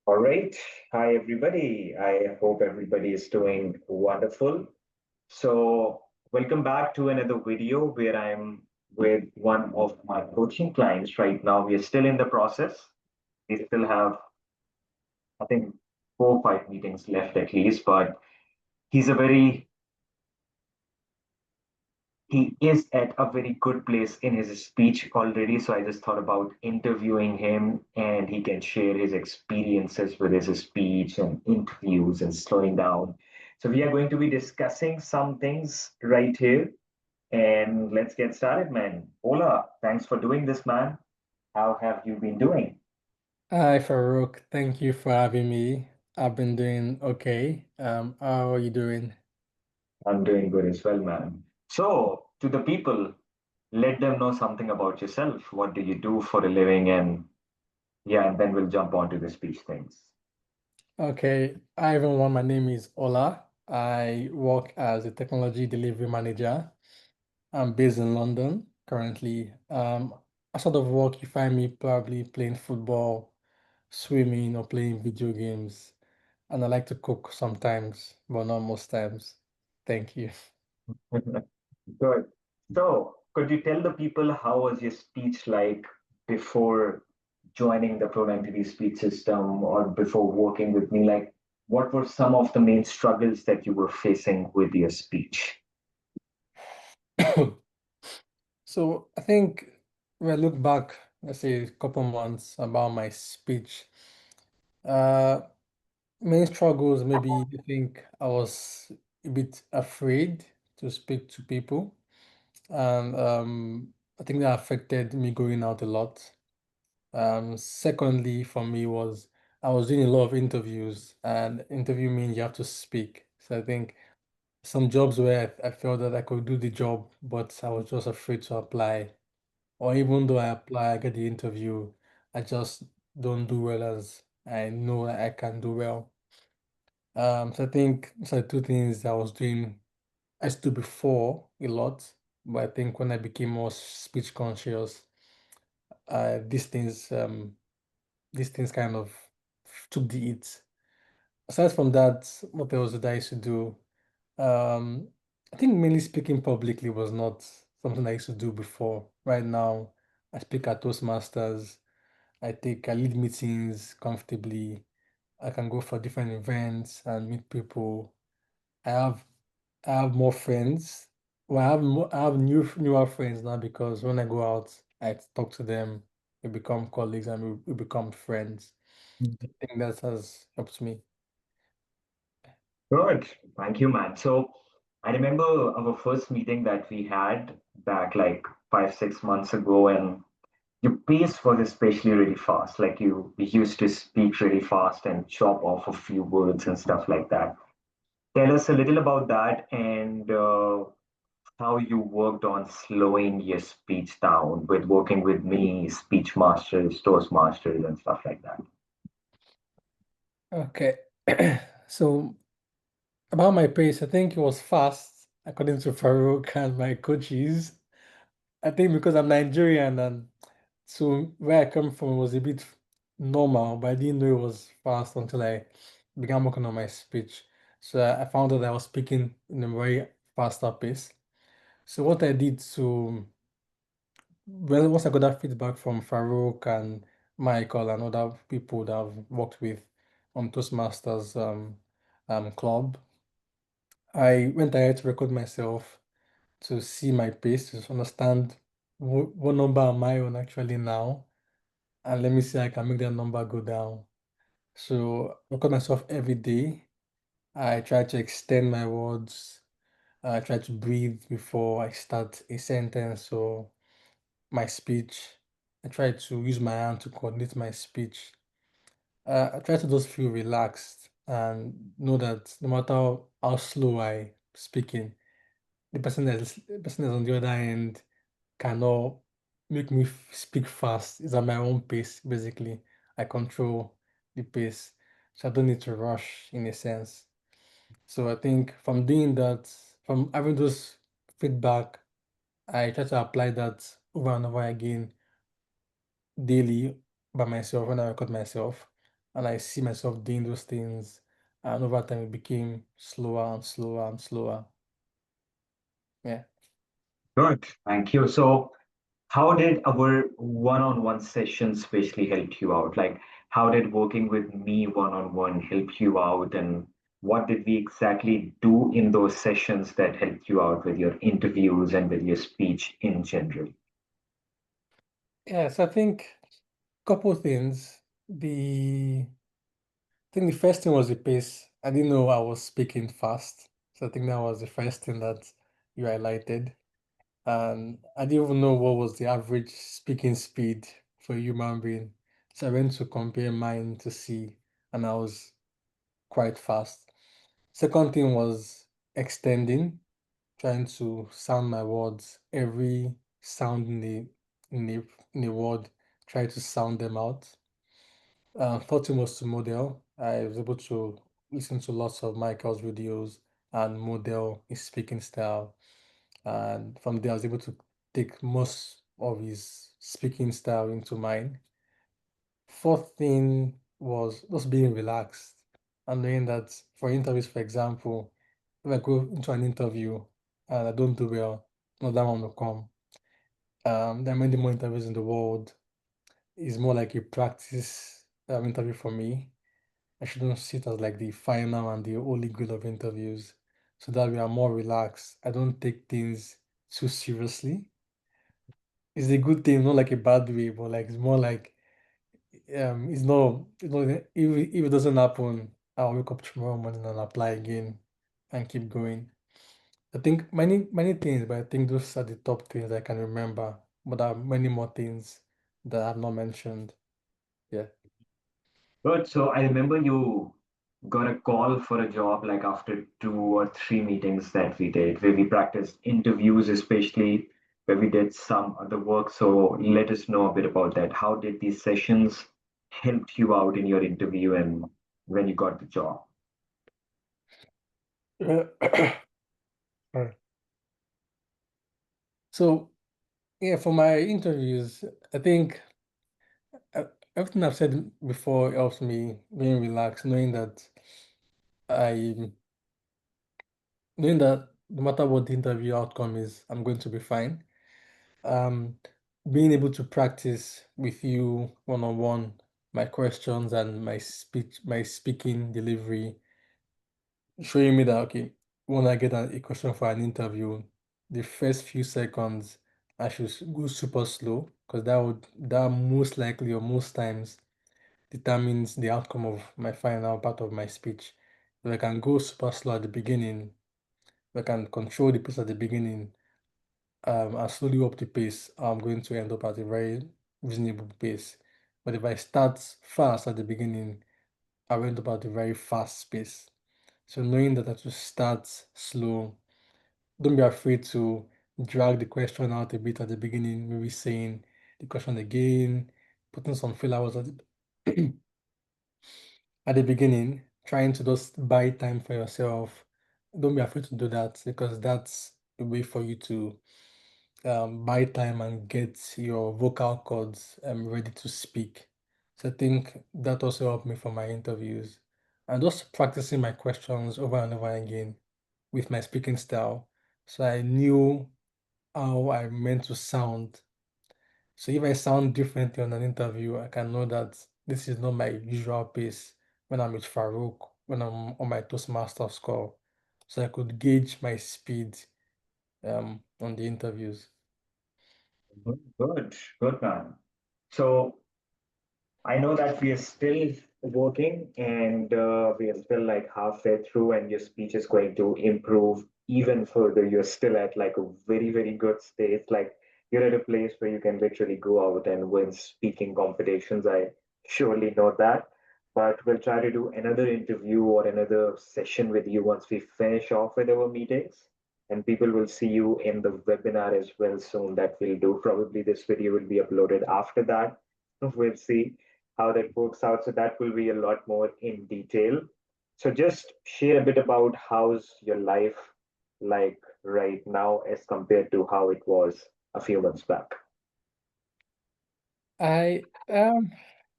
All right. Hi, everybody. I hope everybody is doing wonderful. So, welcome back to another video where I'm with one of my coaching clients right now. We are still in the process. We still have, I think, 4 or 5 meetings left at least, but he's a very he is at a very good place in his speech already. So I just thought about interviewing him and he can share his experiences with his speech and interviews and slowing down. So we are going to be discussing some things right here. And let's get started, man. Ola, thanks for doing this, man. How have you been doing? Hi, Farrukh. Thank you for having me. I've been doing okay. How are you doing? I'm doing good as well, man. So, to the people, let them know something about yourself. What do you do for a living? And yeah, and then we'll jump on to the speech things. Okay. Hi, everyone. My name is Ola. I work as a technology delivery manager. I'm based in London currently. I sort of work, you find me probably playing football, swimming, or playing video games. And I like to cook sometimes, but not most times. Thank you. Good. So, could you tell the people how was your speech like before joining the Pro90d Speech System or before working with me? Like, what were some of the main struggles that you were facing with your speech? So I think when I look back, let's say a couple months about my speech, uh, main struggles, maybe I think I was a bit afraid to speak to people. And I think that affected me going out a lot. Secondly, for me was I was doing a lot of interviews, and interview means you have to speak. So I think some jobs where I felt that I could do the job, but I was just afraid to apply. Or even though I apply, I get the interview, I just don't do well as I know I can do well. So I think those are two things I was doing. I used to do before a lot, but I think when I became more speech conscious, uh, these things um these things kind of took the hit. Aside from that, what else did I used to do? Um, I think mainly speaking publicly was not something I used to do before. Right now, I speak at Toastmasters. I lead meetings comfortably. I can go for different events and meet people. I have I have more friends. Well, I have newer friends now because when I go out, I talk to them. We become colleagues and we become friends. I think that has helped me. Good. Thank you, man. So, I remember our first meeting that we had back like 5, 6 months ago, and your pace was especially really fast. Like you used to speak really fast and chop off a few words and stuff like that. Tell us a little about that and how you worked on slowing your speech down with working with me, speech masters, Toastmasters, and stuff like that. Okay. So about my pace, I think it was fast, according to Farouk and my coaches. I think because I'm Nigerian and so where I come from was a bit normal, but I didn't know it was fast until I began working on my speech. So I found that I was speaking in a very faster pace. So what I did to, well, once I got that feedback from Farouk and Michael and other people that I've worked with on Toastmasters club, I went ahead to record myself to see my pace, to understand what number am I on actually now, and let me see I can make that number go down. So I record myself every day. I try to extend my words. I try to breathe before I start a sentence or my speech. I try to use my hand to coordinate my speech. I try to just feel relaxed and know that no matter how slow I speaking, the person that's on the other end cannot make me speak fast. It's at my own pace, basically. I control the pace, so I don't need to rush in a sense. So I think from doing that, from having those feedback, I try to apply that over and over again daily by myself when I record myself, and I see myself doing those things, and over time it became slower and slower and slower. Yeah. Good. Thank you. So, how did our one-on-one sessions especially help you out? Like, how did working with me one-on-one help you out? And what did we exactly do in those sessions that helped you out with your interviews and with your speech in general? Yes, I think a couple things. I think the first thing was the pace. I didn't know I was speaking fast. So I think that was the first thing that you highlighted. And I didn't even know what was the average speaking speed for a human being. So I went to compare mine to see, and I was quite fast. Second thing was extending, trying to sound my words, every sound in the in the word, try to sound them out. Third thing was to model. I was able to listen to lots of Michael's videos and model his speaking style. And from there, I was able to take most of his speaking style into mine. Fourth thing was just being relaxed and knowing that for interviews, for example, if I go into an interview and I don't do well, another one will come. There are many more interviews in the world. It's more like a practice interview for me. I shouldn't see it as like the final and the holy grail of interviews, so that we are more relaxed. I don't take things too seriously. It's a good thing, not like a bad way, but like it's more like it's not if it doesn't happen, I'll wake up tomorrow morning and apply again and keep going. I think many things, but I think those are the top things I can remember. But there are many more things that I've not mentioned. Yeah. Good. So I remember you got a call for a job like after 2 or 3 meetings that we did, where we practiced interviews, especially where we did some other work. So let us know a bit about that. How did these sessions help you out in your interview and when you got the job? Sorry. So yeah, for my interviews, I think uh, everything I've said before helps me being relaxed, I knowing that no matter what the interview outcome is, I'm going to be fine. Um, Being able to practice with you one on one, my questions and my speaking delivery, showing me that okay, when I get a question for an interview, the first few seconds I should go super slow because that most likely or most times determines the outcome of my final part of my speech. If I can go super slow at the beginning, if I can control the pace at the beginning, and slowly up the pace, I'm going to end up at a very reasonable pace. But if I start fast at the beginning, I will end up at a very fast pace. So knowing that I have to start slow, don't be afraid to drag the question out a bit at the beginning, maybe saying the question again, putting some fillers at the beginning, trying to just buy time for yourself. Don't be afraid to do that because that's a way for you to buy time and get your vocal cords ready to speak. So I think that also helped me for my interviews and just practicing my questions over and over again with my speaking style. So I knew how I meant to sound. So if I sound differently on an interview, I can know that this is not my usual pace when I'm with Farrukh, when I'm on my Toastmaster score. So I could gauge my speed on the interviews. Good, good, man. So I know that we are still working and we are still like halfway through, and your speech is going to improve even further. You're still at like a very, very good stage. Like you're at a place where you can literally go out and win speaking competitions. I surely know that. But we'll try to do another interview or another session with you once we finish off with our meetings. And people will see you in the webinar as well soon that we'll do. Probably this video will be uploaded after that. We'll see how that works out. So that will be a lot more in detail. So just share a bit about how's your life like right now as compared to how it was a few months back. I am.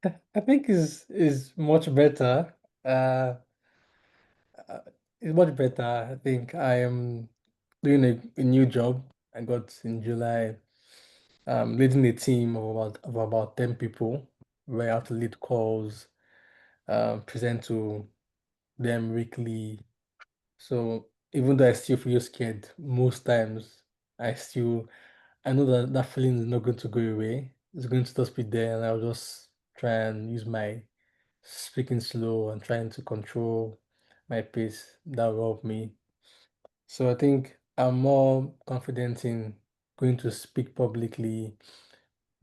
I think is much better. Uh, uh, it's much better. I think I am doing a new job. I got in July. Leading a team of about 10 people where I have to lead calls, present to them weekly. So even though I still feel scared most times, I know that that feeling is not going to go away. It's going to just be there, and I'll just try and use my speaking slow and trying to control my pace. That will help me. So I think I'm more confident in going to speak publicly,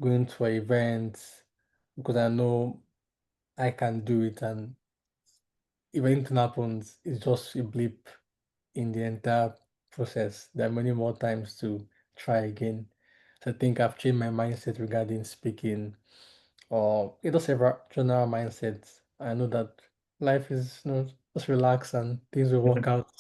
going to events, because I know I can do it, and if anything happens, it's just a blip in the entire process. There are many more times to try again. So I think I've changed my mindset regarding speaking, or it does have a general mindset. I know that life is, just relax and things will work out.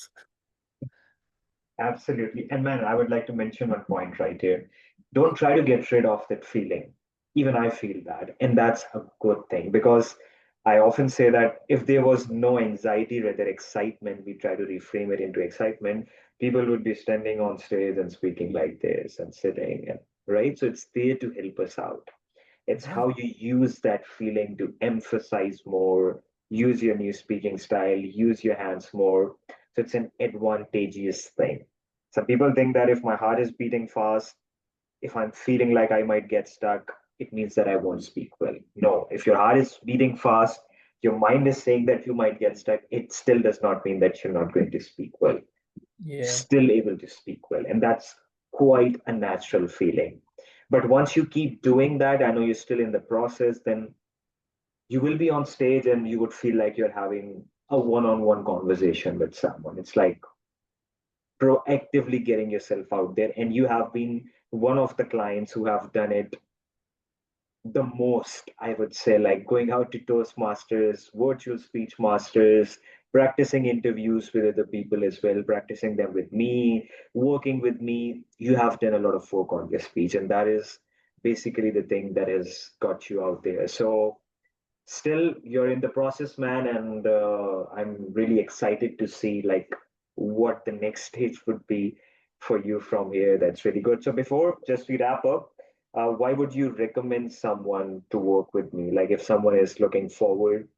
Absolutely. And man, I would like to mention one point right here. Don't try to get rid of that feeling. Even I feel that. And that's a good thing because I often say that if there was no anxiety, rather excitement, we try to reframe it into excitement, people would be standing on stage and speaking like this and sitting, and right? So it's there to help us out. It's Mhm. how you use that feeling to emphasize more, use your new speaking style, use your hands more. So it's an advantageous thing. Some people think that if my heart is beating fast, if I'm feeling like I might get stuck, it means that I won't speak well. No, if your heart is beating fast, your mind is saying that you might get stuck, it still does not mean that you're not going to speak well. Yeah. Still able to speak well. And that's quite a natural feeling. But once you keep doing that, I know you're still in the process, then you will be on stage and you would feel like you're having a one-on-one conversation with someone. It's like proactively getting yourself out there. And you have been one of the clients who have done it the most, I would say, like going out to Toastmasters, virtual speech masters, practicing interviews with other people as well, practicing them with me, working with me. You have done a lot of work on your speech, and that is basically the thing that has got you out there. So still you're in the process, man, and I'm really excited to see like what the next stage would be for you from here. That's really good. So before just we wrap up, why would you recommend someone to work with me, like if someone is looking forward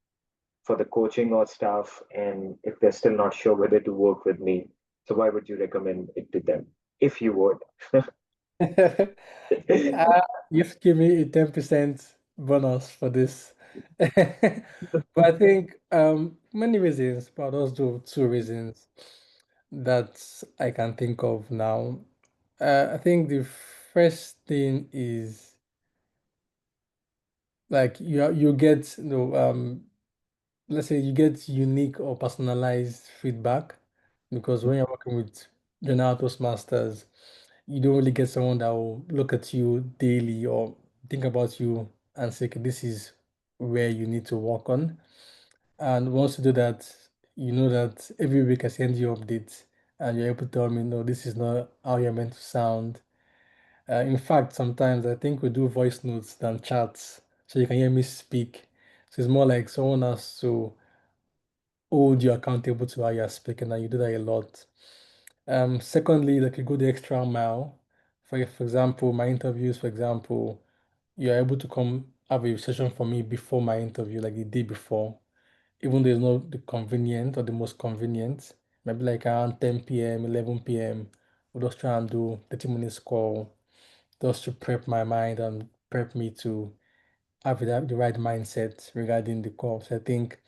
for the coaching or stuff and if they're still not sure whether to work with me, so why would you recommend it to them if you would? Uh, you've given me a 10% bonus for this. But I think many reasons, but also two reasons that I can think of now. I think the first thing is like you get let's say you get unique or personalized feedback because when you're working with general Toastmasters, you don't really get someone that will look at you daily or think about you and say, "Okay, this is where you need to work on." And once you do that, you know that every week I send you updates and you're able to tell me, no, this is not how you're meant to sound. In fact, sometimes I think we do voice notes than chats so you can hear me speak. So it's more like someone has to hold you accountable to how you're speaking, and you do that a lot. Secondly, like you go the extra mile. For example, my interviews, for example, you're able to come have a session for me before my interview, like the day before, even though it's not the convenient or the most convenient. Maybe like around 10 p.m., 11 p.m. We'll just try and do 30 minutes call just to prep my mind and prep me to have the right mindset regarding the course. I think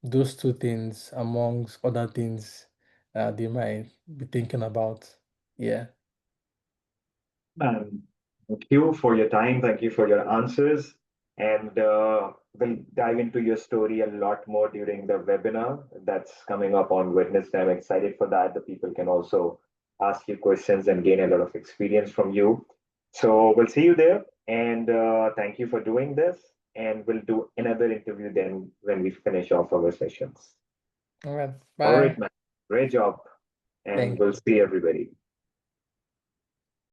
those two things, amongst other things, they might be thinking about. Yeah. Man, thank you for your time. Thank you for your answers. And we'll dive into your story a lot more during the webinar that's coming up on Wednesday. I'm excited for that. The people can also ask you questions and gain a lot of experience from you. So we'll see you there. And thank you for doing this. And we'll do another interview then when we finish off our sessions. All right. All right, Bye. man. Great job. And Thank we'll see everybody.